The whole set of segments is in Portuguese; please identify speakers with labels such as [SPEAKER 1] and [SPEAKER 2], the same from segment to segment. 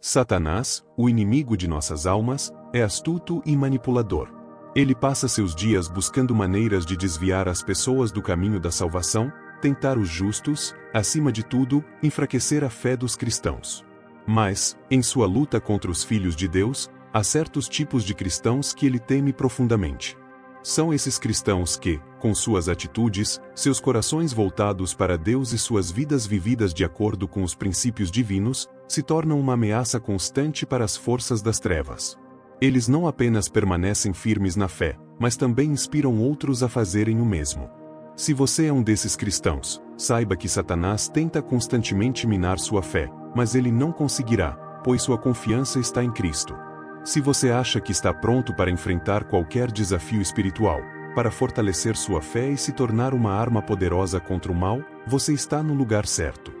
[SPEAKER 1] Satanás, o inimigo de nossas almas, é astuto e manipulador. Ele passa seus dias buscando maneiras de desviar as pessoas do caminho da salvação, tentar os justos, acima de tudo, enfraquecer a fé dos cristãos. Mas, em sua luta contra os filhos de Deus, há certos tipos de cristãos que ele teme profundamente. São esses cristãos que, com suas atitudes, seus corações voltados para Deus e suas vidas vividas de acordo com os princípios divinos, se tornam uma ameaça constante para as forças das trevas. Eles não apenas permanecem firmes na fé, mas também inspiram outros a fazerem o mesmo. Se você é um desses cristãos, saiba que Satanás tenta constantemente minar sua fé, mas ele não conseguirá, pois sua confiança está em Cristo. Se você acha que está pronto para enfrentar qualquer desafio espiritual, para fortalecer sua fé e se tornar uma arma poderosa contra o mal, você está no lugar certo.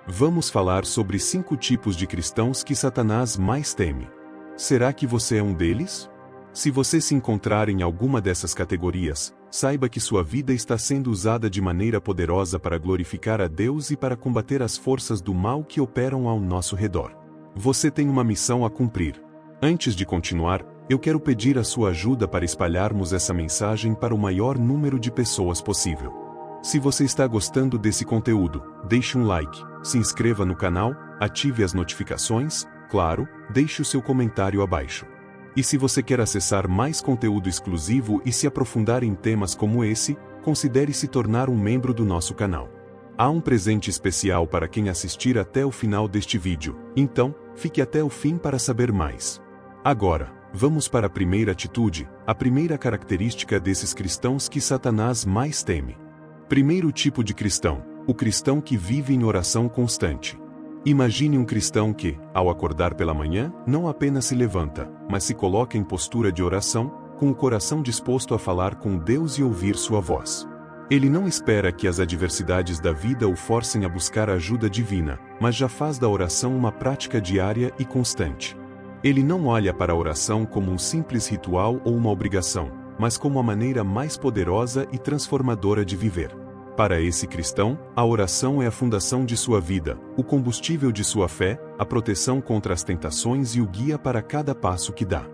[SPEAKER 1] Vamos falar sobre 5 tipos de cristãos que Satanás mais teme. Será que você é um deles? Se você se encontrar em alguma dessas categorias, saiba que sua vida está sendo usada de maneira poderosa para glorificar a Deus e para combater as forças do mal que operam ao nosso redor. Você tem uma missão a cumprir. Antes de continuar, eu quero pedir a sua ajuda para espalharmos essa mensagem para o maior número de pessoas possível. Se você está gostando desse conteúdo, deixe um like, se inscreva no canal, ative as notificações, claro, deixe o seu comentário abaixo. E se você quer acessar mais conteúdo exclusivo e se aprofundar em temas como esse, considere se tornar um membro do nosso canal. Há um presente especial para quem assistir até o final deste vídeo, então, fique até o fim para saber mais. Agora, vamos para a primeira atitude, a primeira característica desses cristãos que Satanás mais teme. Primeiro tipo de cristão, o cristão que vive em oração constante. Imagine um cristão que, ao acordar pela manhã, não apenas se levanta, mas se coloca em postura de oração, com o coração disposto a falar com Deus e ouvir sua voz. Ele não espera que as adversidades da vida o forcem a buscar ajuda divina, mas já faz da oração uma prática diária e constante. Ele não olha para a oração como um simples ritual ou uma obrigação, mas como a maneira mais poderosa e transformadora de viver. Para esse cristão, a oração é a fundação de sua vida, o combustível de sua fé, a proteção contra as tentações e o guia para cada passo que dá.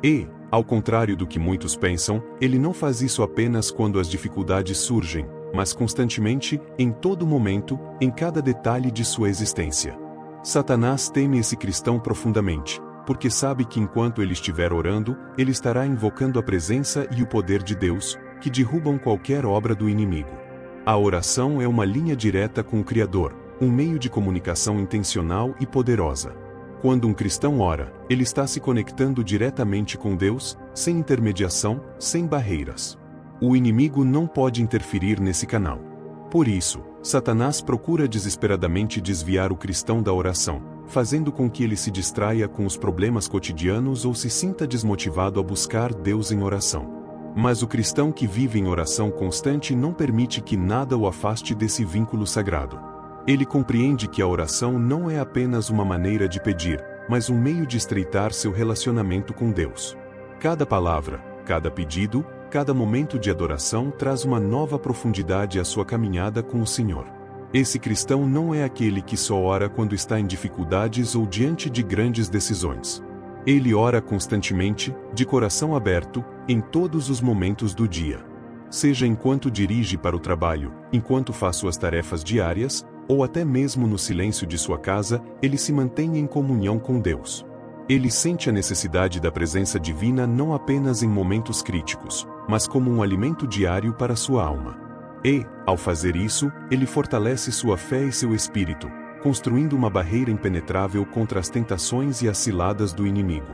[SPEAKER 1] E, ao contrário do que muitos pensam, ele não faz isso apenas quando as dificuldades surgem, mas constantemente, em todo momento, em cada detalhe de sua existência. Satanás teme esse cristão profundamente, porque sabe que enquanto ele estiver orando, ele estará invocando a presença e o poder de Deus, que derrubam qualquer obra do inimigo. A oração é uma linha direta com o Criador, um meio de comunicação intencional e poderosa. Quando um cristão ora, ele está se conectando diretamente com Deus, sem intermediação, sem barreiras. O inimigo não pode interferir nesse canal. Por isso, Satanás procura desesperadamente desviar o cristão da oração, fazendo com que ele se distraia com os problemas cotidianos ou se sinta desmotivado a buscar Deus em oração. Mas o cristão que vive em oração constante não permite que nada o afaste desse vínculo sagrado. Ele compreende que a oração não é apenas uma maneira de pedir, mas um meio de estreitar seu relacionamento com Deus. Cada palavra, cada pedido, cada momento de adoração traz uma nova profundidade à sua caminhada com o Senhor. Esse cristão não é aquele que só ora quando está em dificuldades ou diante de grandes decisões. Ele ora constantemente, de coração aberto, em todos os momentos do dia. Seja enquanto dirige para o trabalho, enquanto faz suas tarefas diárias, ou até mesmo no silêncio de sua casa, ele se mantém em comunhão com Deus. Ele sente a necessidade da presença divina não apenas em momentos críticos, mas como um alimento diário para sua alma. E, ao fazer isso, ele fortalece sua fé e seu espírito, construindo uma barreira impenetrável contra as tentações e as ciladas do inimigo.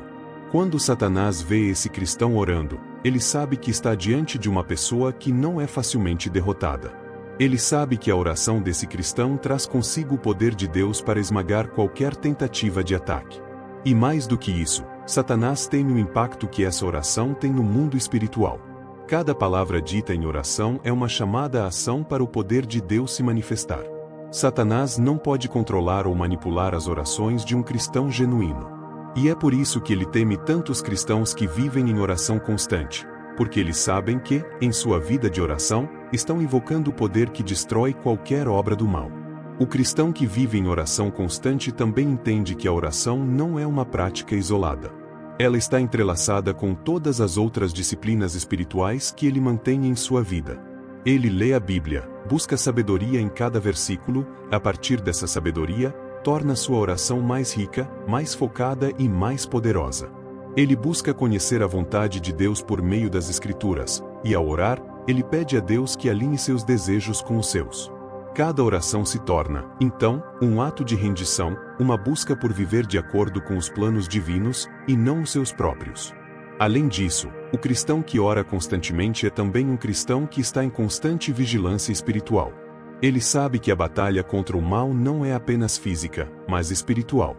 [SPEAKER 1] Quando Satanás vê esse cristão orando, ele sabe que está diante de uma pessoa que não é facilmente derrotada. Ele sabe que a oração desse cristão traz consigo o poder de Deus para esmagar qualquer tentativa de ataque. E mais do que isso, Satanás teme o impacto que essa oração tem no mundo espiritual. Cada palavra dita em oração é uma chamada à ação para o poder de Deus se manifestar. Satanás não pode controlar ou manipular as orações de um cristão genuíno. E é por isso que ele teme tantos cristãos que vivem em oração constante, porque eles sabem que, em sua vida de oração, estão invocando o poder que destrói qualquer obra do mal. O cristão que vive em oração constante também entende que a oração não é uma prática isolada. Ela está entrelaçada com todas as outras disciplinas espirituais que ele mantém em sua vida. Ele lê a Bíblia, busca sabedoria em cada versículo, a partir dessa sabedoria, torna sua oração mais rica, mais focada e mais poderosa. Ele busca conhecer a vontade de Deus por meio das Escrituras, e ao orar, ele pede a Deus que alinhe seus desejos com os seus. Cada oração se torna, então, um ato de rendição, uma busca por viver de acordo com os planos divinos, e não os seus próprios. Além disso, o cristão que ora constantemente é também um cristão que está em constante vigilância espiritual. Ele sabe que a batalha contra o mal não é apenas física, mas espiritual.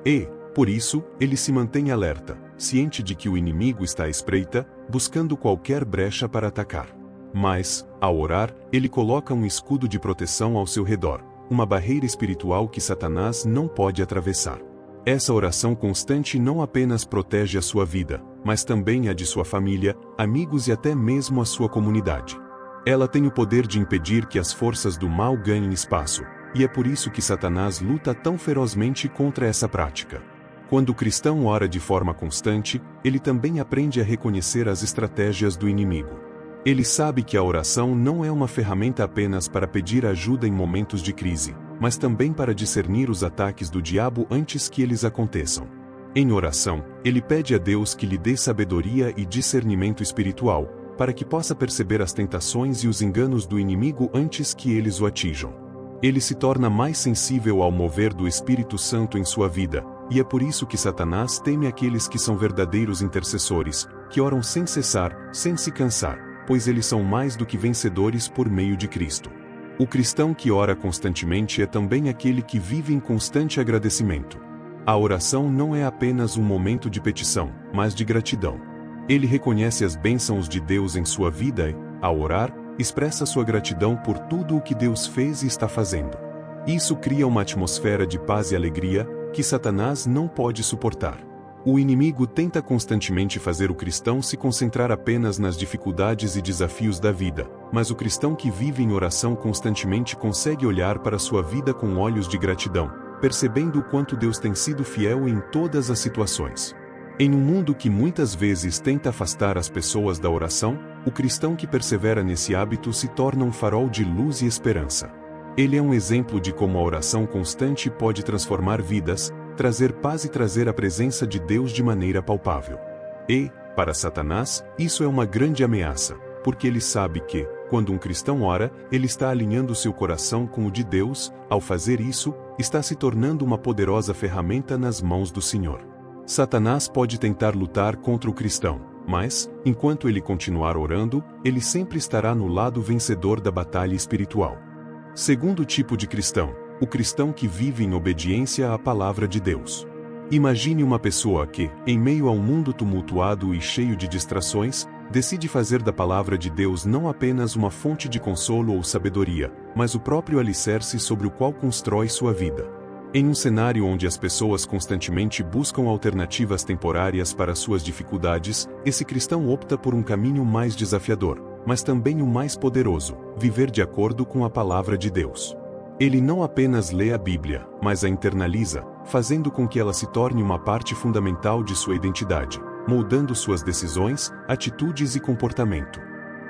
[SPEAKER 1] E, por isso, ele se mantém alerta, ciente de que o inimigo está à espreita, buscando qualquer brecha para atacar. Mas, ao orar, ele coloca um escudo de proteção ao seu redor, uma barreira espiritual que Satanás não pode atravessar. Essa oração constante não apenas protege a sua vida, mas também a de sua família, amigos e até mesmo a sua comunidade. Ela tem o poder de impedir que as forças do mal ganhem espaço, e é por isso que Satanás luta tão ferozmente contra essa prática. Quando o cristão ora de forma constante, ele também aprende a reconhecer as estratégias do inimigo. Ele sabe que a oração não é uma ferramenta apenas para pedir ajuda em momentos de crise, mas também para discernir os ataques do diabo antes que eles aconteçam. Em oração, ele pede a Deus que lhe dê sabedoria e discernimento espiritual, para que possa perceber as tentações e os enganos do inimigo antes que eles o atinjam. Ele se torna mais sensível ao mover do Espírito Santo em sua vida, e é por isso que Satanás teme aqueles que são verdadeiros intercessores, que oram sem cessar, sem se cansar, pois eles são mais do que vencedores por meio de Cristo. O cristão que ora constantemente é também aquele que vive em constante agradecimento. A oração não é apenas um momento de petição, mas de gratidão. Ele reconhece as bênçãos de Deus em sua vida e, ao orar, expressa sua gratidão por tudo o que Deus fez e está fazendo. Isso cria uma atmosfera de paz e alegria que Satanás não pode suportar. O inimigo tenta constantemente fazer o cristão se concentrar apenas nas dificuldades e desafios da vida, mas o cristão que vive em oração constantemente consegue olhar para sua vida com olhos de gratidão, percebendo o quanto Deus tem sido fiel em todas as situações. Em um mundo que muitas vezes tenta afastar as pessoas da oração, o cristão que persevera nesse hábito se torna um farol de luz e esperança. Ele é um exemplo de como a oração constante pode transformar vidas, trazer paz e trazer a presença de Deus de maneira palpável. E, para Satanás, isso é uma grande ameaça, porque ele sabe que, quando um cristão ora, ele está alinhando seu coração com o de Deus, ao fazer isso, está se tornando uma poderosa ferramenta nas mãos do Senhor. Satanás pode tentar lutar contra o cristão, mas, enquanto ele continuar orando, ele sempre estará no lado vencedor da batalha espiritual. Segundo tipo de cristão, o cristão que vive em obediência à palavra de Deus. Imagine uma pessoa que, em meio a um mundo tumultuado e cheio de distrações, decide fazer da palavra de Deus não apenas uma fonte de consolo ou sabedoria, mas o próprio alicerce sobre o qual constrói sua vida. Em um cenário onde as pessoas constantemente buscam alternativas temporárias para suas dificuldades, esse cristão opta por um caminho mais desafiador, mas também o mais poderoso: viver de acordo com a palavra de Deus. Ele não apenas lê a Bíblia, mas a internaliza, fazendo com que ela se torne uma parte fundamental de sua identidade, moldando suas decisões, atitudes e comportamento.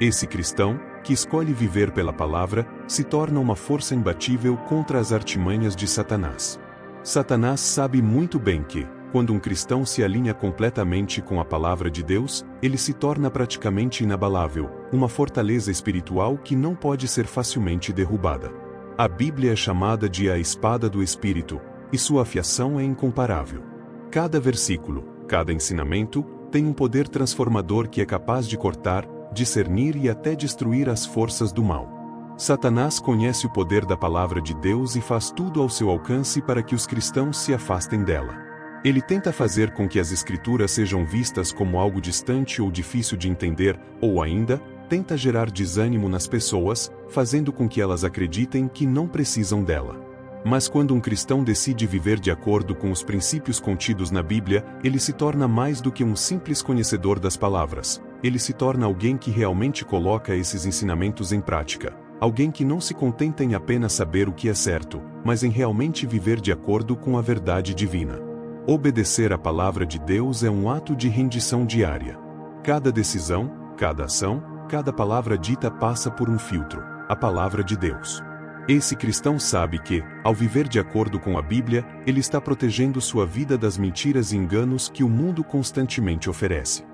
[SPEAKER 1] Esse cristão, que escolhe viver pela palavra, se torna uma força imbatível contra as artimanhas de Satanás. Satanás sabe muito bem que, quando um cristão se alinha completamente com a palavra de Deus, ele se torna praticamente inabalável, uma fortaleza espiritual que não pode ser facilmente derrubada. A Bíblia é chamada de a espada do Espírito, e sua afiação é incomparável. Cada versículo, cada ensinamento, tem um poder transformador que é capaz de cortar, discernir e até destruir as forças do mal. Satanás conhece o poder da palavra de Deus e faz tudo ao seu alcance para que os cristãos se afastem dela. Ele tenta fazer com que as Escrituras sejam vistas como algo distante ou difícil de entender, ou ainda, tenta gerar desânimo nas pessoas, fazendo com que elas acreditem que não precisam dela. Mas quando um cristão decide viver de acordo com os princípios contidos na Bíblia, ele se torna mais do que um simples conhecedor das palavras. Ele se torna alguém que realmente coloca esses ensinamentos em prática, alguém que não se contenta em apenas saber o que é certo, mas em realmente viver de acordo com a verdade divina. Obedecer à palavra de Deus é um ato de rendição diária. Cada decisão, cada ação, cada palavra dita passa por um filtro, a palavra de Deus. Esse cristão sabe que, ao viver de acordo com a Bíblia, ele está protegendo sua vida das mentiras e enganos que o mundo constantemente oferece.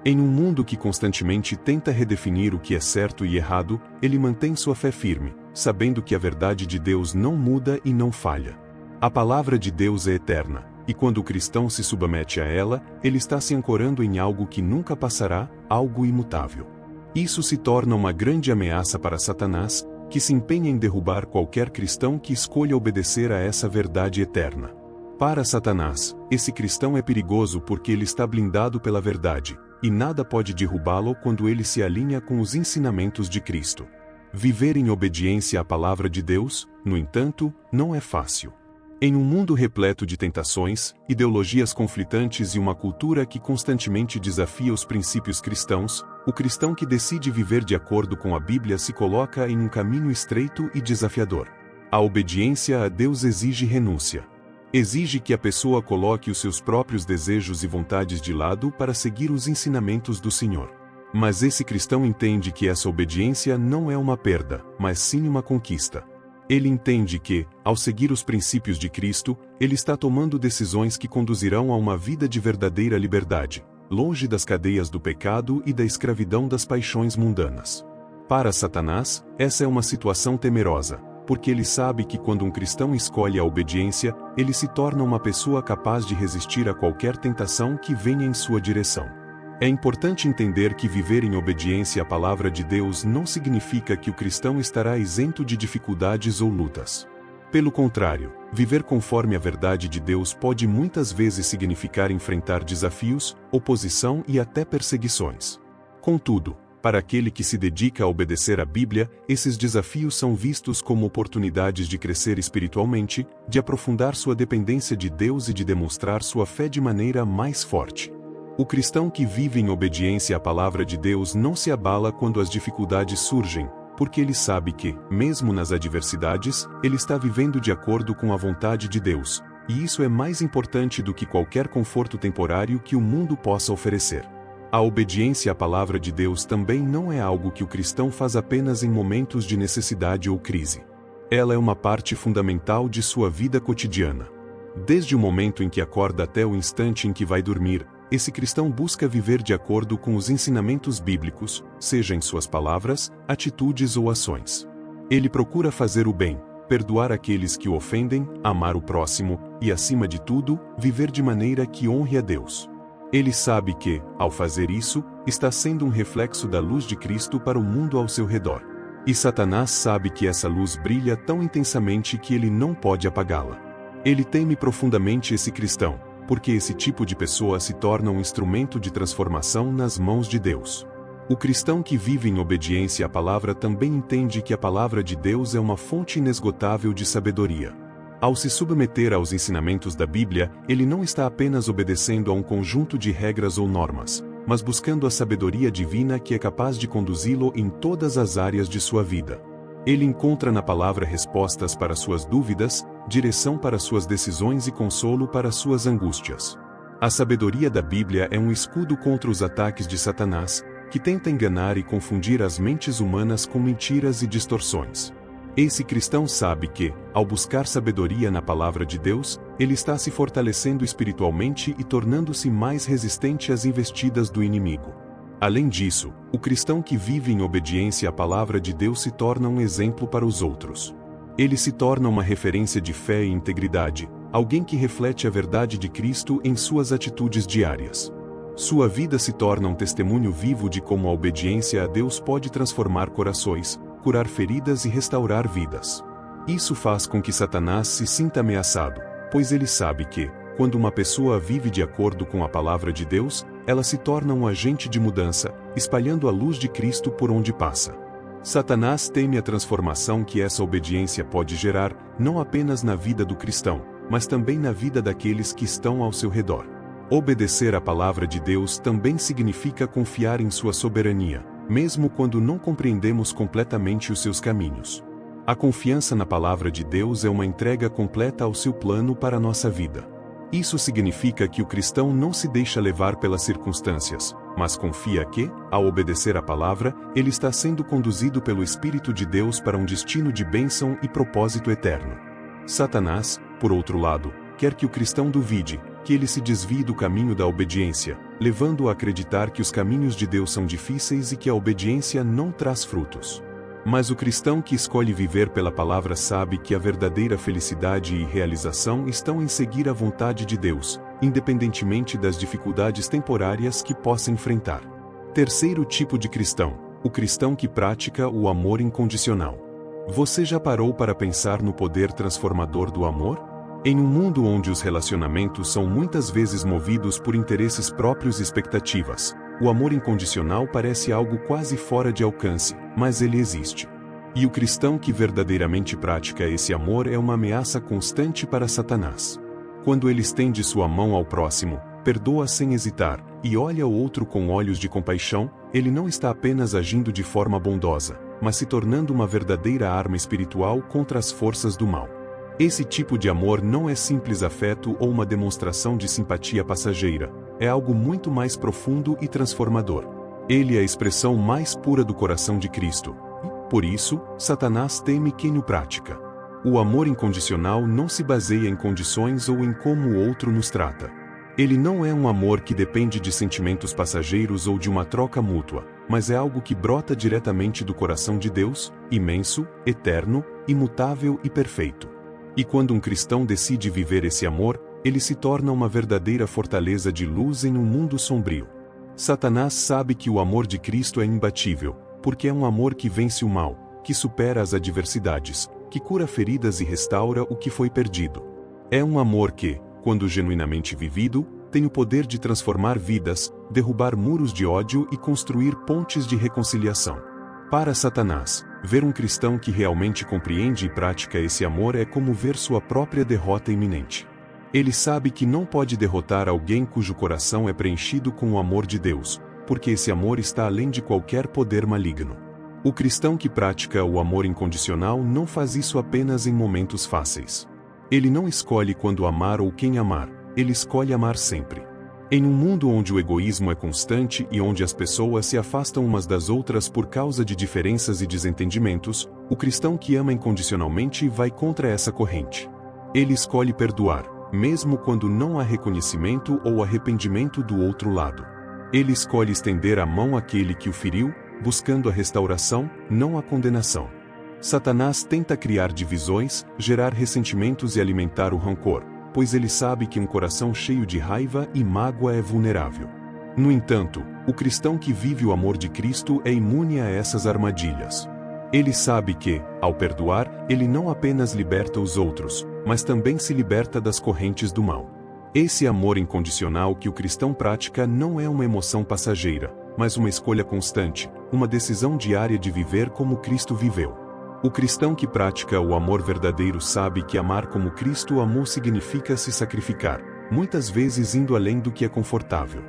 [SPEAKER 1] Em um mundo que constantemente tenta redefinir o que é certo e errado, ele mantém sua fé firme, sabendo que a verdade de Deus não muda e não falha. A palavra de Deus é eterna, e quando o cristão se submete a ela, ele está se ancorando em algo que nunca passará, algo imutável. Isso se torna uma grande ameaça para Satanás, que se empenha em derrubar qualquer cristão que escolha obedecer a essa verdade eterna. Para Satanás, esse cristão é perigoso porque ele está blindado pela verdade, e nada pode derrubá-lo quando ele se alinha com os ensinamentos de Cristo. Viver em obediência à palavra de Deus, no entanto, não é fácil. Em um mundo repleto de tentações, ideologias conflitantes e uma cultura que constantemente desafia os princípios cristãos, o cristão que decide viver de acordo com a Bíblia se coloca em um caminho estreito e desafiador. A obediência a Deus exige renúncia. Exige que a pessoa coloque os seus próprios desejos e vontades de lado para seguir os ensinamentos do Senhor. Mas esse cristão entende que essa obediência não é uma perda, mas sim uma conquista. Ele entende que, ao seguir os princípios de Cristo, ele está tomando decisões que conduzirão a uma vida de verdadeira liberdade, longe das cadeias do pecado e da escravidão das paixões mundanas. Para Satanás, essa é uma situação temerosa, porque ele sabe que quando um cristão escolhe a obediência, ele se torna uma pessoa capaz de resistir a qualquer tentação que venha em sua direção. É importante entender que viver em obediência à palavra de Deus não significa que o cristão estará isento de dificuldades ou lutas. Pelo contrário, viver conforme a verdade de Deus pode muitas vezes significar enfrentar desafios, oposição e até perseguições. Contudo, para aquele que se dedica a obedecer à Bíblia, esses desafios são vistos como oportunidades de crescer espiritualmente, de aprofundar sua dependência de Deus e de demonstrar sua fé de maneira mais forte. O cristão que vive em obediência à palavra de Deus não se abala quando as dificuldades surgem, porque ele sabe que, mesmo nas adversidades, ele está vivendo de acordo com a vontade de Deus, e isso é mais importante do que qualquer conforto temporário que o mundo possa oferecer. A obediência à palavra de Deus também não é algo que o cristão faz apenas em momentos de necessidade ou crise. Ela é uma parte fundamental de sua vida cotidiana. Desde o momento em que acorda até o instante em que vai dormir, esse cristão busca viver de acordo com os ensinamentos bíblicos, seja em suas palavras, atitudes ou ações. Ele procura fazer o bem, perdoar aqueles que o ofendem, amar o próximo e, acima de tudo, viver de maneira que honre a Deus. Ele sabe que, ao fazer isso, está sendo um reflexo da luz de Cristo para o mundo ao seu redor. E Satanás sabe que essa luz brilha tão intensamente que ele não pode apagá-la. Ele teme profundamente esse cristão, porque esse tipo de pessoa se torna um instrumento de transformação nas mãos de Deus. O cristão que vive em obediência à palavra também entende que a palavra de Deus é uma fonte inesgotável de sabedoria. Ao se submeter aos ensinamentos da Bíblia, ele não está apenas obedecendo a um conjunto de regras ou normas, mas buscando a sabedoria divina que é capaz de conduzi-lo em todas as áreas de sua vida. Ele encontra na palavra respostas para suas dúvidas, direção para suas decisões e consolo para suas angústias. A sabedoria da Bíblia é um escudo contra os ataques de Satanás, que tenta enganar e confundir as mentes humanas com mentiras e distorções. Esse cristão sabe que, ao buscar sabedoria na palavra de Deus, ele está se fortalecendo espiritualmente e tornando-se mais resistente às investidas do inimigo. Além disso, o cristão que vive em obediência à palavra de Deus se torna um exemplo para os outros. Ele se torna uma referência de fé e integridade, alguém que reflete a verdade de Cristo em suas atitudes diárias. Sua vida se torna um testemunho vivo de como a obediência a Deus pode transformar corações, curar feridas e restaurar vidas. Isso faz com que Satanás se sinta ameaçado, pois ele sabe que, quando uma pessoa vive de acordo com a palavra de Deus, ela se torna um agente de mudança, espalhando a luz de Cristo por onde passa. Satanás teme a transformação que essa obediência pode gerar, não apenas na vida do cristão, mas também na vida daqueles que estão ao seu redor. Obedecer à palavra de Deus também significa confiar em sua soberania, mesmo quando não compreendemos completamente os seus caminhos. A confiança na palavra de Deus é uma entrega completa ao seu plano para a nossa vida. Isso significa que o cristão não se deixa levar pelas circunstâncias, mas confia que, ao obedecer à palavra, ele está sendo conduzido pelo Espírito de Deus para um destino de bênção e propósito eterno. Satanás, por outro lado, quer que o cristão duvide, que ele se desvie do caminho da obediência, levando-o a acreditar que os caminhos de Deus são difíceis e que a obediência não traz frutos. Mas o cristão que escolhe viver pela palavra sabe que a verdadeira felicidade e realização estão em seguir a vontade de Deus, independentemente das dificuldades temporárias que possa enfrentar. Terceiro tipo de cristão: o cristão que pratica o amor incondicional. Você já parou para pensar no poder transformador do amor? Em um mundo onde os relacionamentos são muitas vezes movidos por interesses próprios e expectativas, o amor incondicional parece algo quase fora de alcance, mas ele existe. E o cristão que verdadeiramente pratica esse amor é uma ameaça constante para Satanás. Quando ele estende sua mão ao próximo, perdoa sem hesitar, e olha o outro com olhos de compaixão, ele não está apenas agindo de forma bondosa, mas se tornando uma verdadeira arma espiritual contra as forças do mal. Esse tipo de amor não é simples afeto ou uma demonstração de simpatia passageira, é algo muito mais profundo e transformador. Ele é a expressão mais pura do coração de Cristo, e, por isso, Satanás teme quem o pratica. O amor incondicional não se baseia em condições ou em como o outro nos trata. Ele não é um amor que depende de sentimentos passageiros ou de uma troca mútua, mas é algo que brota diretamente do coração de Deus, imenso, eterno, imutável e perfeito. E quando um cristão decide viver esse amor, ele se torna uma verdadeira fortaleza de luz em um mundo sombrio. Satanás sabe que o amor de Cristo é imbatível, porque é um amor que vence o mal, que supera as adversidades, que cura feridas e restaura o que foi perdido. É um amor que, quando genuinamente vivido, tem o poder de transformar vidas, derrubar muros de ódio e construir pontes de reconciliação. Para Satanás, ver um cristão que realmente compreende e pratica esse amor é como ver sua própria derrota iminente. Ele sabe que não pode derrotar alguém cujo coração é preenchido com o amor de Deus, porque esse amor está além de qualquer poder maligno. O cristão que pratica o amor incondicional não faz isso apenas em momentos fáceis. Ele não escolhe quando amar ou quem amar, ele escolhe amar sempre. Em um mundo onde o egoísmo é constante e onde as pessoas se afastam umas das outras por causa de diferenças e desentendimentos, o cristão que ama incondicionalmente vai contra essa corrente. Ele escolhe perdoar, mesmo quando não há reconhecimento ou arrependimento do outro lado. Ele escolhe estender a mão àquele que o feriu, buscando a restauração, não a condenação. Satanás tenta criar divisões, gerar ressentimentos e alimentar o rancor, pois ele sabe que um coração cheio de raiva e mágoa é vulnerável. No entanto, o cristão que vive o amor de Cristo é imune a essas armadilhas. Ele sabe que, ao perdoar, ele não apenas liberta os outros, mas também se liberta das correntes do mal. Esse amor incondicional que o cristão pratica não é uma emoção passageira, mas uma escolha constante, uma decisão diária de viver como Cristo viveu. O cristão que pratica o amor verdadeiro sabe que amar como Cristo amou significa se sacrificar, muitas vezes indo além do que é confortável.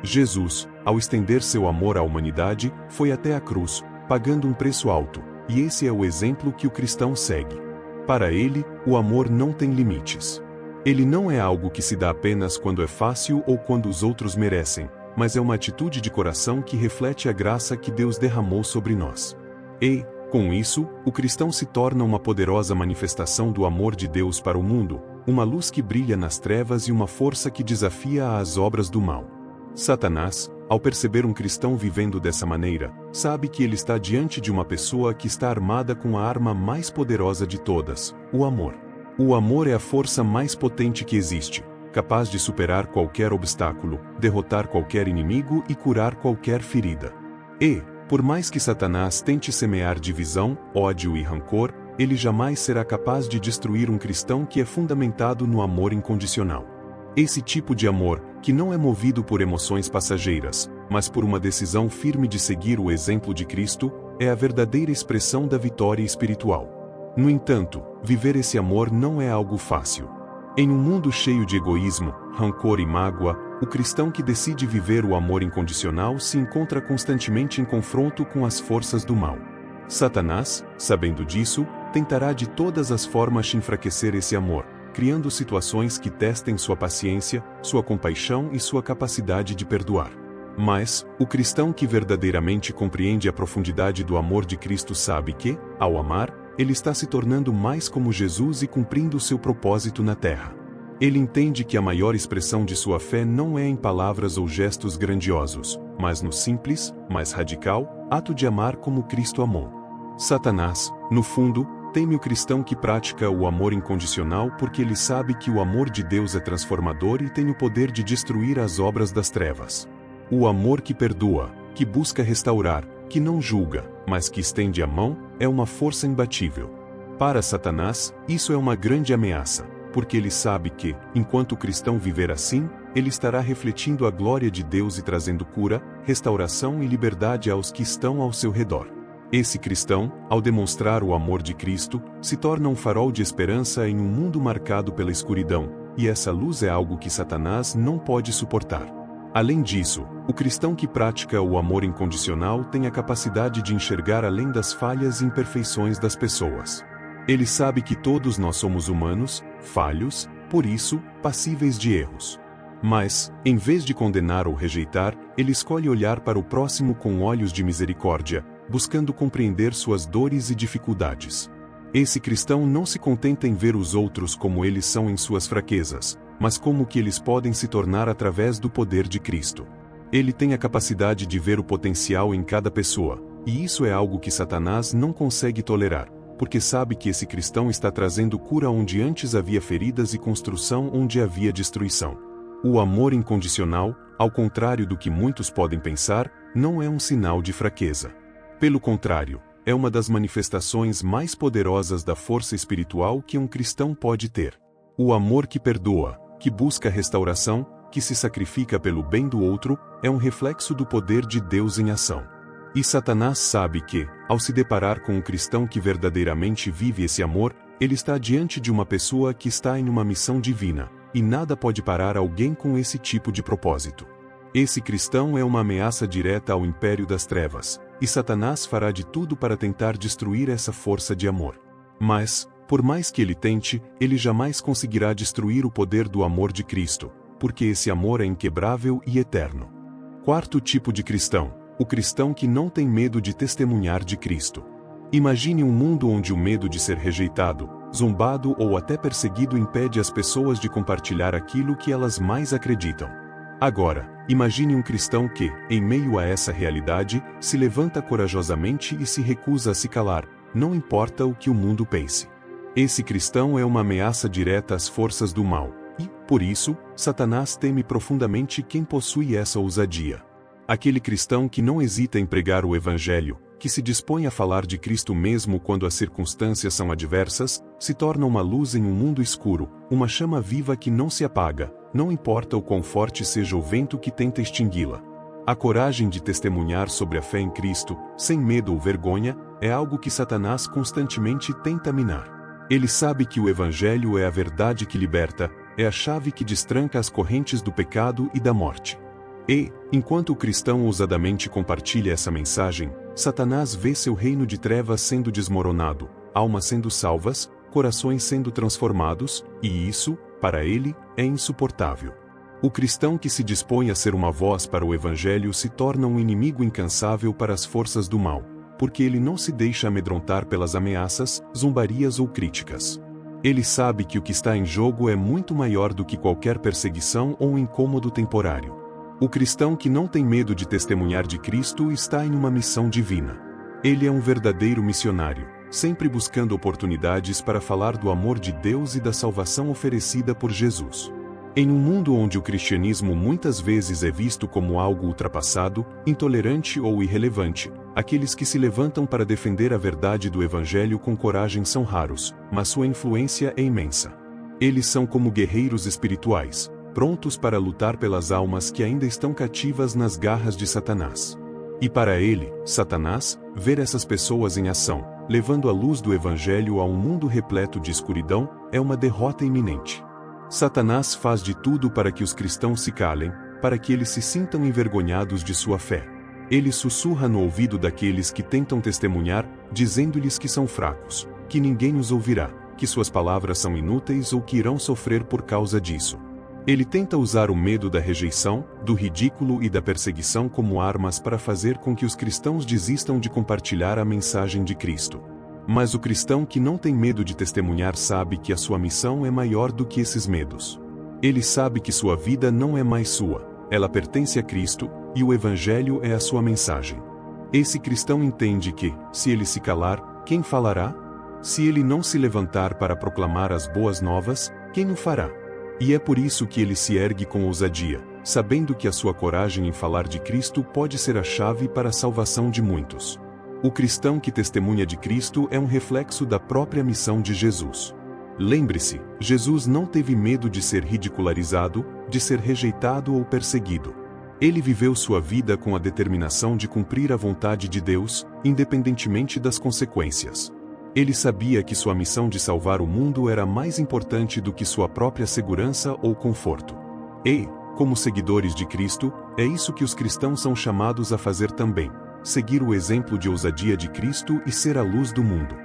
[SPEAKER 1] Jesus, ao estender seu amor à humanidade, foi até a cruz, pagando um preço alto, e esse é o exemplo que o cristão segue. Para ele, o amor não tem limites. Ele não é algo que se dá apenas quando é fácil ou quando os outros merecem, mas é uma atitude de coração que reflete a graça que Deus derramou sobre nós. E, com isso, o cristão se torna uma poderosa manifestação do amor de Deus para o mundo, uma luz que brilha nas trevas e uma força que desafia as obras do mal. Satanás, ao perceber um cristão vivendo dessa maneira, sabe que ele está diante de uma pessoa que está armada com a arma mais poderosa de todas, o amor. O amor é a força mais potente que existe, capaz de superar qualquer obstáculo, derrotar qualquer inimigo e curar qualquer ferida. E, por mais que Satanás tente semear divisão, ódio e rancor, ele jamais será capaz de destruir um cristão que é fundamentado no amor incondicional. Esse tipo de amor, que não é movido por emoções passageiras, mas por uma decisão firme de seguir o exemplo de Cristo, é a verdadeira expressão da vitória espiritual. No entanto, viver esse amor não é algo fácil. Em um mundo cheio de egoísmo, rancor e mágoa, o cristão que decide viver o amor incondicional se encontra constantemente em confronto com as forças do mal. Satanás, sabendo disso, tentará de todas as formas enfraquecer esse amor, criando situações que testem sua paciência, sua compaixão e sua capacidade de perdoar. Mas, o cristão que verdadeiramente compreende a profundidade do amor de Cristo sabe que, ao amar, ele está se tornando mais como Jesus e cumprindo seu propósito na terra. Ele entende que a maior expressão de sua fé não é em palavras ou gestos grandiosos, mas no simples, mais radical, ato de amar como Cristo amou. Satanás, no fundo, teme o cristão que pratica o amor incondicional porque ele sabe que o amor de Deus é transformador e tem o poder de destruir as obras das trevas. O amor que perdoa, que busca restaurar, que não julga, mas que estende a mão, é uma força imbatível. Para Satanás, isso é uma grande ameaça, porque ele sabe que, enquanto o cristão viver assim, ele estará refletindo a glória de Deus e trazendo cura, restauração e liberdade aos que estão ao seu redor. Esse cristão, ao demonstrar o amor de Cristo, se torna um farol de esperança em um mundo marcado pela escuridão, e essa luz é algo que Satanás não pode suportar. Além disso, o cristão que pratica o amor incondicional tem a capacidade de enxergar além das falhas e imperfeições das pessoas. Ele sabe que todos nós somos humanos, falhos, por isso, passíveis de erros. Mas, em vez de condenar ou rejeitar, ele escolhe olhar para o próximo com olhos de misericórdia, buscando compreender suas dores e dificuldades. Esse cristão não se contenta em ver os outros como eles são em suas fraquezas, mas como o que eles podem se tornar através do poder de Cristo. Ele tem a capacidade de ver o potencial em cada pessoa, e isso é algo que Satanás não consegue tolerar, porque sabe que esse cristão está trazendo cura onde antes havia feridas e construção onde havia destruição. O amor incondicional, ao contrário do que muitos podem pensar, não é um sinal de fraqueza. Pelo contrário, é uma das manifestações mais poderosas da força espiritual que um cristão pode ter. O amor que perdoa, que busca restauração, que se sacrifica pelo bem do outro, é um reflexo do poder de Deus em ação. E Satanás sabe que, ao se deparar com um cristão que verdadeiramente vive esse amor, ele está diante de uma pessoa que está em uma missão divina, e nada pode parar alguém com esse tipo de propósito. Esse cristão é uma ameaça direta ao império das trevas, e Satanás fará de tudo para tentar destruir essa força de amor. Mas, por mais que ele tente, ele jamais conseguirá destruir o poder do amor de Cristo, porque esse amor é inquebrável e eterno. Quarto tipo de cristão. O cristão que não tem medo de testemunhar de Cristo. Imagine um mundo onde o medo de ser rejeitado, zombado ou até perseguido impede as pessoas de compartilhar aquilo que elas mais acreditam. Agora, imagine um cristão que, em meio a essa realidade, se levanta corajosamente e se recusa a se calar, não importa o que o mundo pense. Esse cristão é uma ameaça direta às forças do mal, e, por isso, Satanás teme profundamente quem possui essa ousadia. Aquele cristão que não hesita em pregar o Evangelho, que se dispõe a falar de Cristo mesmo quando as circunstâncias são adversas, se torna uma luz em um mundo escuro, uma chama viva que não se apaga, não importa o quão forte seja o vento que tenta extingui-la. A coragem de testemunhar sobre a fé em Cristo, sem medo ou vergonha, é algo que Satanás constantemente tenta minar. Ele sabe que o Evangelho é a verdade que liberta, é a chave que destranca as correntes do pecado e da morte. E, enquanto o cristão ousadamente compartilha essa mensagem, Satanás vê seu reino de trevas sendo desmoronado, almas sendo salvas, corações sendo transformados, e isso, para ele, é insuportável. O cristão que se dispõe a ser uma voz para o Evangelho se torna um inimigo incansável para as forças do mal, porque ele não se deixa amedrontar pelas ameaças, zombarias ou críticas. Ele sabe que o que está em jogo é muito maior do que qualquer perseguição ou incômodo temporário. O cristão que não tem medo de testemunhar de Cristo está em uma missão divina. Ele é um verdadeiro missionário, sempre buscando oportunidades para falar do amor de Deus e da salvação oferecida por Jesus. Em um mundo onde o cristianismo muitas vezes é visto como algo ultrapassado, intolerante ou irrelevante, aqueles que se levantam para defender a verdade do Evangelho com coragem são raros, mas sua influência é imensa. Eles são como guerreiros espirituais, prontos para lutar pelas almas que ainda estão cativas nas garras de Satanás. E para ele, Satanás, ver essas pessoas em ação, levando a luz do Evangelho a um mundo repleto de escuridão, é uma derrota iminente. Satanás faz de tudo para que os cristãos se calem, para que eles se sintam envergonhados de sua fé. Ele sussurra no ouvido daqueles que tentam testemunhar, dizendo-lhes que são fracos, que ninguém os ouvirá, que suas palavras são inúteis ou que irão sofrer por causa disso. Ele tenta usar o medo da rejeição, do ridículo e da perseguição como armas para fazer com que os cristãos desistam de compartilhar a mensagem de Cristo. Mas o cristão que não tem medo de testemunhar sabe que a sua missão é maior do que esses medos. Ele sabe que sua vida não é mais sua, ela pertence a Cristo, e o Evangelho é a sua mensagem. Esse cristão entende que, se ele se calar, quem falará? Se ele não se levantar para proclamar as boas novas, quem o fará? E é por isso que ele se ergue com ousadia, sabendo que a sua coragem em falar de Cristo pode ser a chave para a salvação de muitos. O cristão que testemunha de Cristo é um reflexo da própria missão de Jesus. Lembre-se, Jesus não teve medo de ser ridicularizado, de ser rejeitado ou perseguido. Ele viveu sua vida com a determinação de cumprir a vontade de Deus, independentemente das consequências. Ele sabia que sua missão de salvar o mundo era mais importante do que sua própria segurança ou conforto. E, como seguidores de Cristo, é isso que os cristãos são chamados a fazer também: seguir o exemplo de ousadia de Cristo e ser a luz do mundo.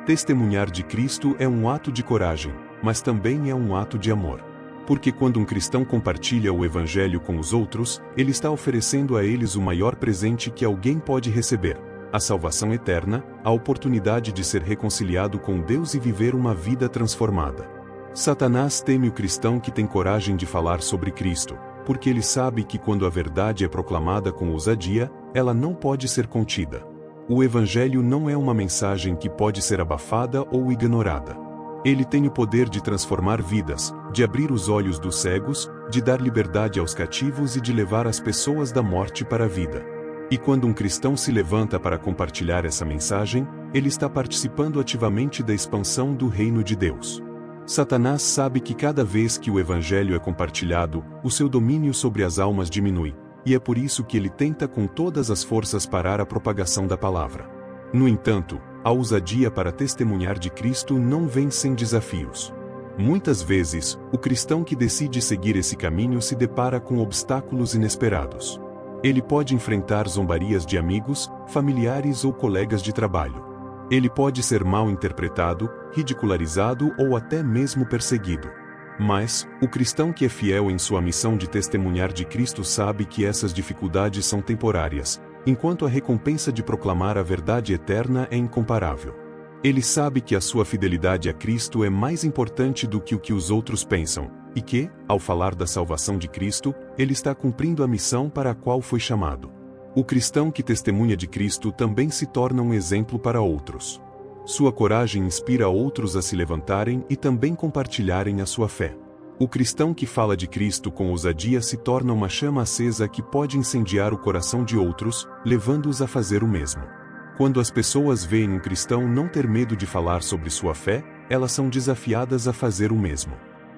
[SPEAKER 1] Testemunhar de Cristo é um ato de coragem, mas também é um ato de amor. Porque quando um cristão compartilha o Evangelho com os outros, ele está oferecendo a eles o maior presente que alguém pode receber: a salvação eterna, a oportunidade de ser reconciliado com Deus e viver uma vida transformada. Satanás teme o cristão que tem coragem de falar sobre Cristo, porque ele sabe que quando a verdade é proclamada com ousadia, ela não pode ser contida. O Evangelho não é uma mensagem que pode ser abafada ou ignorada. Ele tem o poder de transformar vidas, de abrir os olhos dos cegos, de dar liberdade aos cativos e de levar as pessoas da morte para a vida. E quando um cristão se levanta para compartilhar essa mensagem, ele está participando ativamente da expansão do reino de Deus. Satanás sabe que cada vez que o Evangelho é compartilhado, o seu domínio sobre as almas diminui, e é por isso que ele tenta com todas as forças parar a propagação da palavra. No entanto, a ousadia para testemunhar de Cristo não vem sem desafios. Muitas vezes, o cristão que decide seguir esse caminho se depara com obstáculos inesperados. Ele pode enfrentar zombarias de amigos, familiares ou colegas de trabalho. Ele pode ser mal interpretado, ridicularizado ou até mesmo perseguido. Mas, o cristão que é fiel em sua missão de testemunhar de Cristo sabe que essas dificuldades são temporárias, enquanto a recompensa de proclamar a verdade eterna é incomparável. Ele sabe que a sua fidelidade a Cristo é mais importante do que o que os outros pensam, e que, ao falar da salvação de Cristo, ele está cumprindo a missão para a qual foi chamado. O cristão que testemunha de Cristo também se torna um exemplo para outros. Sua coragem inspira outros a se levantarem e também compartilharem a sua fé. O cristão que fala de Cristo com ousadia se torna uma chama acesa que pode incendiar o coração de outros, levando-os a fazer o mesmo. Quando as pessoas veem um cristão não ter medo de falar sobre sua fé, elas são desafiadas a fazer o mesmo.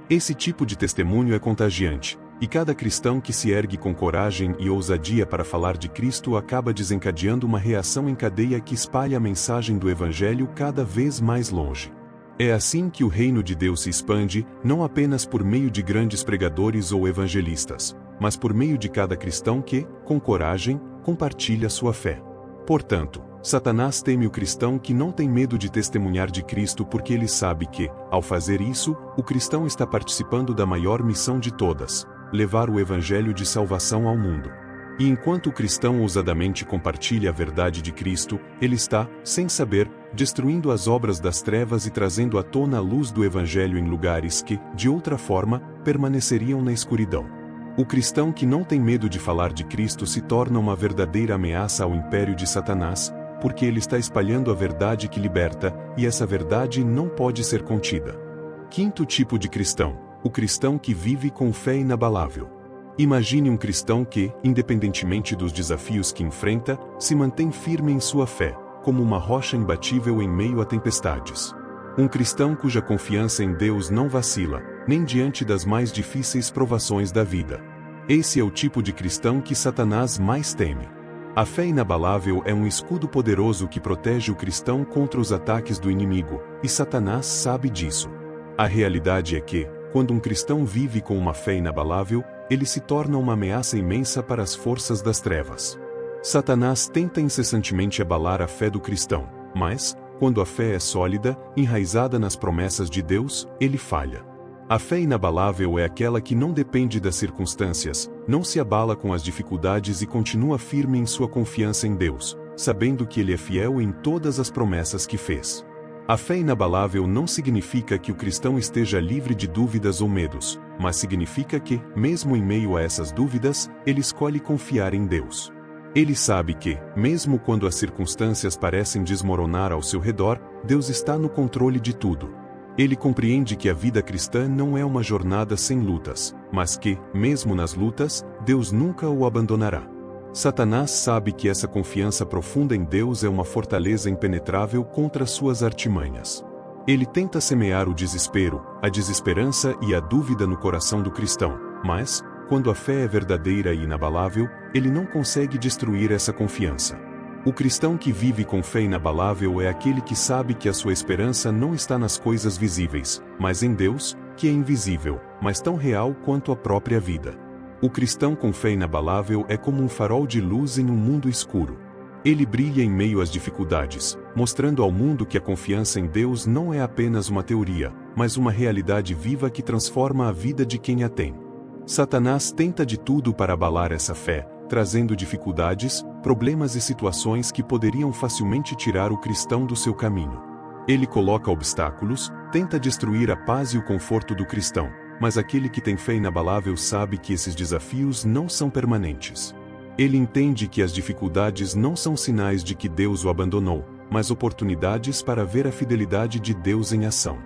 [SPEAKER 1] Esse tipo de testemunho é contagiante, e cada cristão que se ergue com coragem e ousadia para falar de Cristo acaba desencadeando uma reação em cadeia que espalha a mensagem do Evangelho cada vez mais longe. É assim que o reino de Deus se expande, não apenas por meio de grandes pregadores ou evangelistas, mas por meio de cada cristão que, com coragem, compartilha sua fé. Portanto, Satanás teme o cristão que não tem medo de testemunhar de Cristo porque ele sabe que, ao fazer isso, o cristão está participando da maior missão de todas: levar o Evangelho de salvação ao mundo. E enquanto o cristão ousadamente compartilha a verdade de Cristo, ele está, sem saber, destruindo as obras das trevas e trazendo à tona a luz do Evangelho em lugares que, de outra forma, permaneceriam na escuridão. O cristão que não tem medo de falar de Cristo se torna uma verdadeira ameaça ao império de Satanás, porque ele está espalhando a verdade que liberta, e essa verdade não pode ser contida. Quinto tipo de cristão: o cristão que vive com fé inabalável. Imagine um cristão que, independentemente dos desafios que enfrenta, se mantém firme em sua fé, como uma rocha imbatível em meio a tempestades. Um cristão cuja confiança em Deus não vacila, nem diante das mais difíceis provações da vida. Esse é o tipo de cristão que Satanás mais teme. A fé inabalável é um escudo poderoso que protege o cristão contra os ataques do inimigo, e Satanás sabe disso. A realidade é que, quando um cristão vive com uma fé inabalável, ele se torna uma ameaça imensa para as forças das trevas. Satanás tenta incessantemente abalar a fé do cristão, mas, quando a fé é sólida, enraizada nas promessas de Deus, ele falha. A fé inabalável é aquela que não depende das circunstâncias, não se abala com as dificuldades e continua firme em sua confiança em Deus, sabendo que Ele é fiel em todas as promessas que fez. A fé inabalável não significa que o cristão esteja livre de dúvidas ou medos, mas significa que, mesmo em meio a essas dúvidas, ele escolhe confiar em Deus. Ele sabe que, mesmo quando as circunstâncias parecem desmoronar ao seu redor, Deus está no controle de tudo. Ele compreende que a vida cristã não é uma jornada sem lutas, mas que, mesmo nas lutas, Deus nunca o abandonará. Satanás sabe que essa confiança profunda em Deus é uma fortaleza impenetrável contra suas artimanhas. Ele tenta semear o desespero, a desesperança e a dúvida no coração do cristão, mas, quando a fé é verdadeira e inabalável, ele não consegue destruir essa confiança. O cristão que vive com fé inabalável é aquele que sabe que a sua esperança não está nas coisas visíveis, mas em Deus, que é invisível, mas tão real quanto a própria vida. O cristão com fé inabalável é como um farol de luz em um mundo escuro. Ele brilha em meio às dificuldades, mostrando ao mundo que a confiança em Deus não é apenas uma teoria, mas uma realidade viva que transforma a vida de quem a tem. Satanás tenta de tudo para abalar essa fé, trazendo dificuldades, problemas e situações que poderiam facilmente tirar o cristão do seu caminho. Ele coloca obstáculos, tenta destruir a paz e o conforto do cristão, mas aquele que tem fé inabalável sabe que esses desafios não são permanentes. Ele entende que as dificuldades não são sinais de que Deus o abandonou, mas oportunidades para ver a fidelidade de Deus em ação.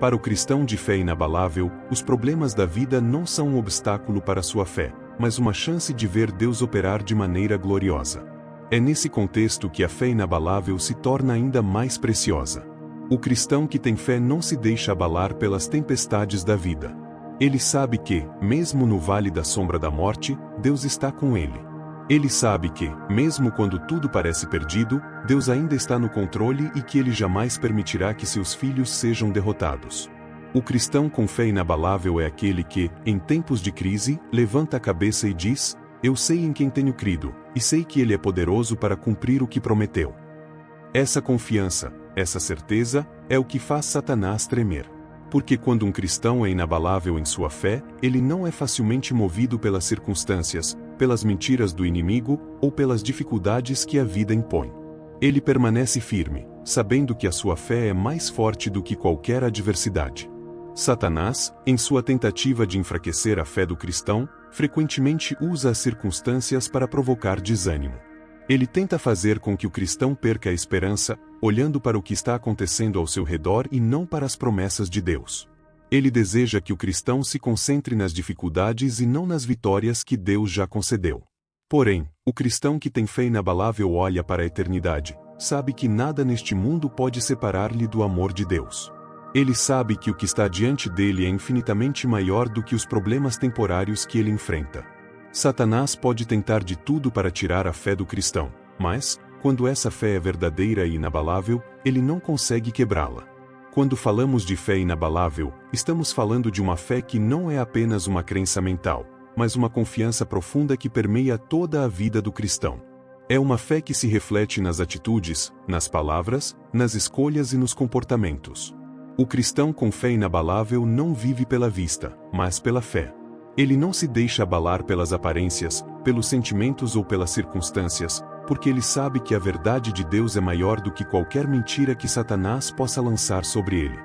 [SPEAKER 1] Para o cristão de fé inabalável, os problemas da vida não são um obstáculo para sua fé, mas uma chance de ver Deus operar de maneira gloriosa. É nesse contexto que a fé inabalável se torna ainda mais preciosa. O cristão que tem fé não se deixa abalar pelas tempestades da vida. Ele sabe que, mesmo no vale da sombra da morte, Deus está com ele. Ele sabe que, mesmo quando tudo parece perdido, Deus ainda está no controle e que Ele jamais permitirá que seus filhos sejam derrotados. O cristão com fé inabalável é aquele que, em tempos de crise, levanta a cabeça e diz: "Eu sei em quem tenho crido, e sei que Ele é poderoso para cumprir o que prometeu." Essa confiança, essa certeza, é o que faz Satanás tremer. Porque quando um cristão é inabalável em sua fé, ele não é facilmente movido pelas circunstâncias, pelas mentiras do inimigo, ou pelas dificuldades que a vida impõe. Ele permanece firme, sabendo que a sua fé é mais forte do que qualquer adversidade. Satanás, em sua tentativa de enfraquecer a fé do cristão, frequentemente usa as circunstâncias para provocar desânimo. Ele tenta fazer com que o cristão perca a esperança, olhando para o que está acontecendo ao seu redor e não para as promessas de Deus. Ele deseja que o cristão se concentre nas dificuldades e não nas vitórias que Deus já concedeu. Porém, o cristão que tem fé inabalável olha para a eternidade, sabe que nada neste mundo pode separar-lhe do amor de Deus. Ele sabe que o que está diante dele é infinitamente maior do que os problemas temporários que ele enfrenta. Satanás pode tentar de tudo para tirar a fé do cristão, mas, quando essa fé é verdadeira e inabalável, ele não consegue quebrá-la. Quando falamos de fé inabalável, estamos falando de uma fé que não é apenas uma crença mental, mas uma confiança profunda que permeia toda a vida do cristão. É uma fé que se reflete nas atitudes, nas palavras, nas escolhas e nos comportamentos. O cristão com fé inabalável não vive pela vista, mas pela fé. Ele não se deixa abalar pelas aparências, pelos sentimentos ou pelas circunstâncias, porque ele sabe que a verdade de Deus é maior do que qualquer mentira que Satanás possa lançar sobre ele.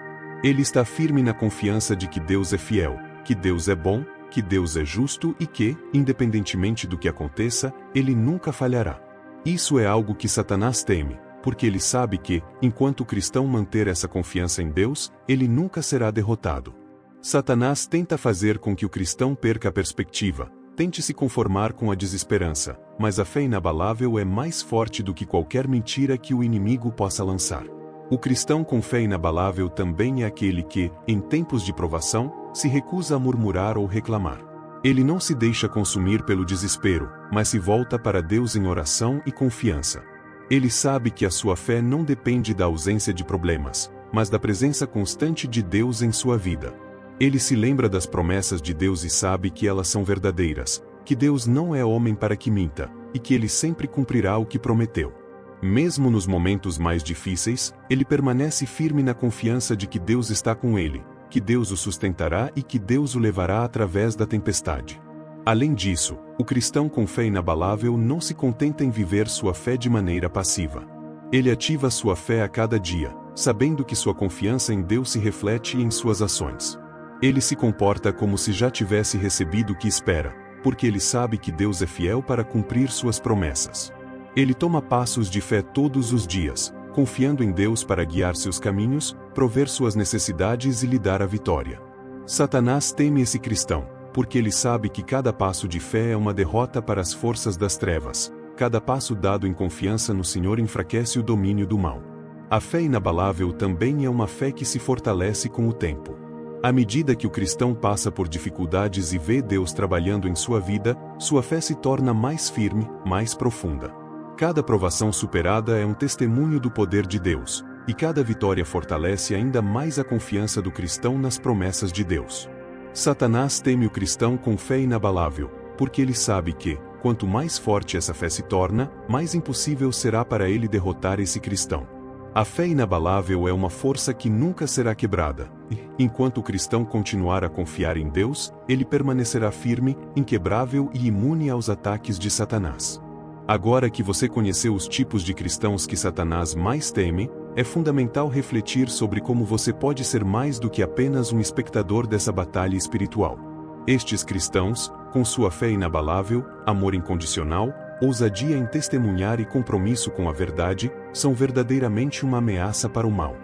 [SPEAKER 1] Ele está firme na confiança de que Deus é fiel, que Deus é bom, que Deus é justo e que, independentemente do que aconteça, ele nunca falhará. Isso é algo que Satanás teme, porque ele sabe que, enquanto o cristão manter essa confiança em Deus, ele nunca será derrotado. Satanás tenta fazer com que o cristão perca a perspectiva, tente se conformar com a desesperança, mas a fé inabalável é mais forte do que qualquer mentira que o inimigo possa lançar. O cristão com fé inabalável também é aquele que, em tempos de provação, se recusa a murmurar ou reclamar. Ele não se deixa consumir pelo desespero, mas se volta para Deus em oração e confiança. Ele sabe que a sua fé não depende da ausência de problemas, mas da presença constante de Deus em sua vida. Ele se lembra das promessas de Deus e sabe que elas são verdadeiras, que Deus não é homem para que minta, e que ele sempre cumprirá o que prometeu. Mesmo nos momentos mais difíceis, ele permanece firme na confiança de que Deus está com ele, que Deus o sustentará e que Deus o levará através da tempestade. Além disso, o cristão com fé inabalável não se contenta em viver sua fé de maneira passiva. Ele ativa sua fé a cada dia, sabendo que sua confiança em Deus se reflete em suas ações. Ele se comporta como se já tivesse recebido o que espera, porque ele sabe que Deus é fiel para cumprir suas promessas. Ele toma passos de fé todos os dias, confiando em Deus para guiar seus caminhos, prover suas necessidades e lhe dar a vitória. Satanás teme esse cristão, porque ele sabe que cada passo de fé é uma derrota para as forças das trevas. Cada passo dado em confiança no Senhor enfraquece o domínio do mal. A fé inabalável também é uma fé que se fortalece com o tempo. À medida que o cristão passa por dificuldades e vê Deus trabalhando em sua vida, sua fé se torna mais firme, mais profunda. Cada provação superada é um testemunho do poder de Deus, e cada vitória fortalece ainda mais a confiança do cristão nas promessas de Deus. Satanás teme o cristão com fé inabalável, porque ele sabe que, quanto mais forte essa fé se torna, mais impossível será para ele derrotar esse cristão. A fé inabalável é uma força que nunca será quebrada, e, enquanto o cristão continuar a confiar em Deus, ele permanecerá firme, inquebrável e imune aos ataques de Satanás. Agora que você conheceu os tipos de cristãos que Satanás mais teme, é fundamental refletir sobre como você pode ser mais do que apenas um espectador dessa batalha espiritual. Estes cristãos, com sua fé inabalável, amor incondicional, ousadia em testemunhar e compromisso com a verdade, são verdadeiramente uma ameaça para o mal.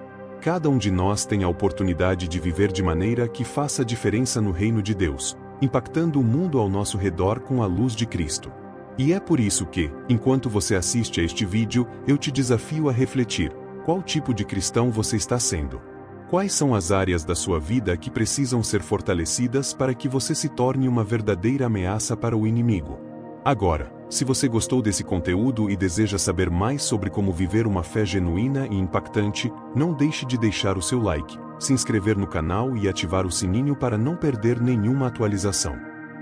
[SPEAKER 1] Cada um de nós tem a oportunidade de viver de maneira que faça diferença no reino de Deus, impactando o mundo ao nosso redor com a luz de Cristo. E é por isso que, enquanto você assiste a este vídeo, eu te desafio a refletir: qual tipo de cristão você está sendo? Quais são as áreas da sua vida que precisam ser fortalecidas para que você se torne uma verdadeira ameaça para o inimigo? Agora, se você gostou desse conteúdo e deseja saber mais sobre como viver uma fé genuína e impactante, não deixe de deixar o seu like, se inscrever no canal e ativar o sininho para não perder nenhuma atualização.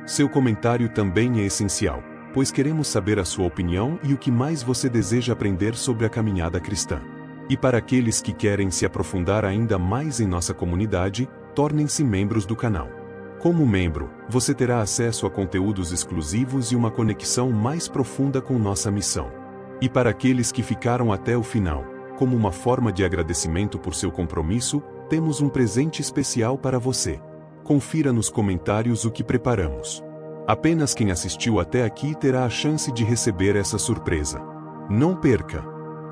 [SPEAKER 1] Seu comentário também é essencial, pois queremos saber a sua opinião e o que mais você deseja aprender sobre a caminhada cristã. E para aqueles que querem se aprofundar ainda mais em nossa comunidade, tornem-se membros do canal. Como membro, você terá acesso a conteúdos exclusivos e uma conexão mais profunda com nossa missão. E para aqueles que ficaram até o final, como uma forma de agradecimento por seu compromisso, temos um presente especial para você. Confira nos comentários o que preparamos. Apenas quem assistiu até aqui terá a chance de receber essa surpresa. Não perca!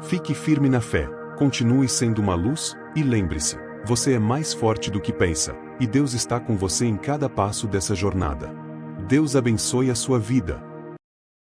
[SPEAKER 1] Fique firme na fé, continue sendo uma luz, e lembre-se, você é mais forte do que pensa, e Deus está com você em cada passo dessa jornada. Deus abençoe a sua vida.